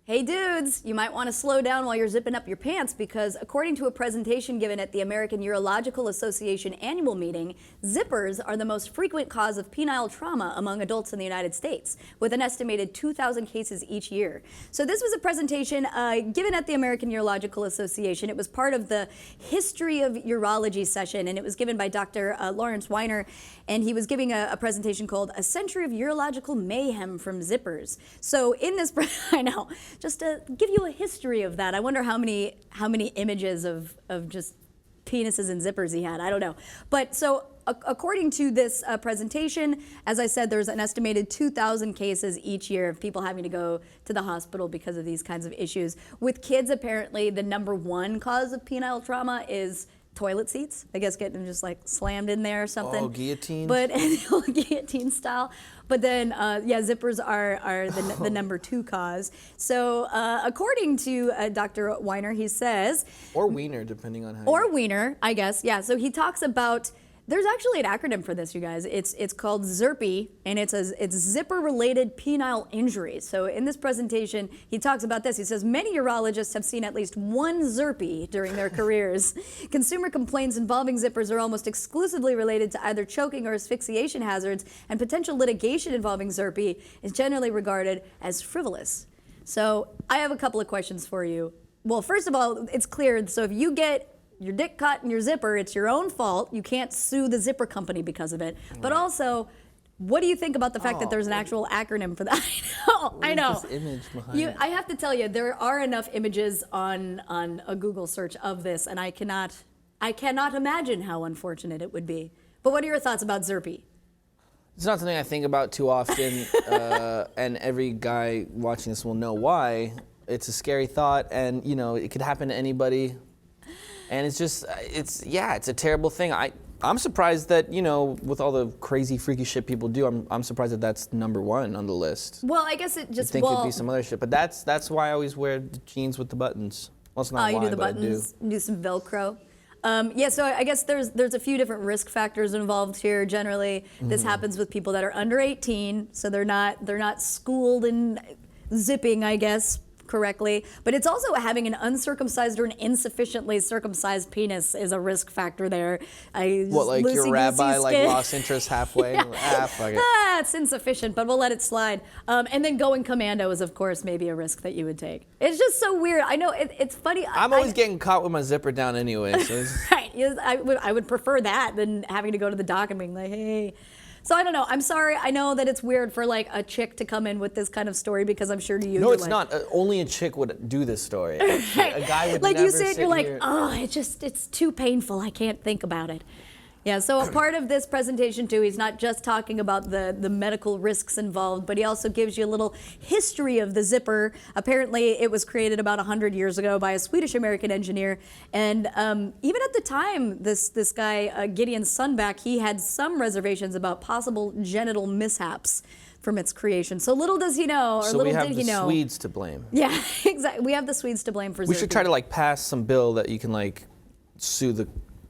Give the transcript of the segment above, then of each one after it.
Hey dudes, you might want to slow down while you're zipping up your pants because according to a presentation given at the American Urological Association annual meeting, zippers are the most frequent cause of penile trauma among adults in the United States, with an estimated 2,000 cases each year. So this was a presentation given at the American Urological Association. It was part of the History of Urology session, and it was given by Dr. Lawrence Weiner, and he was giving a presentation called A Century of Urological Mayhem from Zippers. So in this, I know, just to give you a history of that, I wonder how many images of just penises and zippers he had. I don't know. But so according to this presentation, as I said, there's an estimated 2,000 cases each year of people having to go to the hospital because of these kinds of issues. With kids, apparently, the #1 cause of penile trauma is toilet seats. I guess getting just like slammed in there or something. Oh, guillotine. But guillotine style. But then, yeah, zippers are the #2 cause. So according to Dr. Weiner, he says. Or wiener, depending on how. Or wiener, I guess. Yeah. So he talks about. There's actually an acronym for this, you guys. It's called ZIRPE, and it's zipper-related penile injury. So in this presentation, he talks about this. He says many urologists have seen at least one ZIRPE during their careers. Consumer complaints involving zippers are almost exclusively related to either choking or asphyxiation hazards, and potential litigation involving ZIRPE is generally regarded as frivolous. So I have a couple of questions for you. Well, first of all, it's clear. So if you get your dick caught in your zipper, it's your own fault. You can't sue the zipper company because of it. Right. But also, what do you think about the fact that there's an actual acronym for that? I know. This image behind it? I have to tell you, there are enough images on a Google search of this, and I cannot imagine how unfortunate it would be. But what are your thoughts about ZIRPE? It's not something I think about too often, and every guy watching this will know why. It's a scary thought, and it could happen to anybody. And it's just, it's a terrible thing. I'm surprised that, with all the crazy, freaky shit people do, I'm surprised that that's #1 on the list. Well, I guess it just, I think it'd be some other shit, but that's why I always wear the jeans with the buttons. Well, it's not why, you do the but buttons, I do some Velcro. Yeah, so I guess there's a few different risk factors involved here. Generally, this happens with people that are under 18, so they're not schooled in zipping, I guess, correctly, but it's also having an uncircumcised or an insufficiently circumcised penis is a risk factor there. What, like your rabbi lost interest halfway? Yeah. Fuck it. It's insufficient, but we'll let it slide. And then going commando is, of course, maybe a risk that you would take. It's just so weird. I know it's funny. I'm always getting caught with my zipper down anyway. So right. Yes, I would prefer that than having to go to the doc and being like, hey. So I don't know. I'm sorry. I know that it's weird for like a chick to come in with this kind of story because I'm sure to you. No, it's not. Only a chick would do this story. A guy would like never you say it, you're like, here. oh, it's too painful. I can't think about it. Yeah, so a part of this presentation too, he's not just talking about the medical risks involved, but he also gives you a little history of the zipper. Apparently it was created about 100 years ago by a Swedish-American engineer. And even at the time, this guy, Gideon Sundback, he had some reservations about possible genital mishaps from its creation. So little does he know, or so little we have did he know. the Swedes to blame. Yeah, exactly. We have the Swedes to blame for We ZIRPE. should try to pass some bill that you can sue the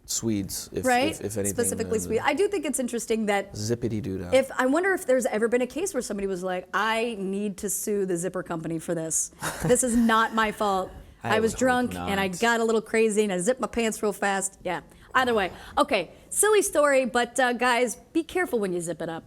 Swedes if anything. Specifically Sweden. I do think it's interesting that zippity doo dah. I wonder if there's ever been a case where somebody was like, I need to sue the zipper company for this. This is not my fault. I was drunk and I got a little crazy and I zipped my pants real fast. Yeah. Either way. Okay. Silly story, but guys, be careful when you zip it up.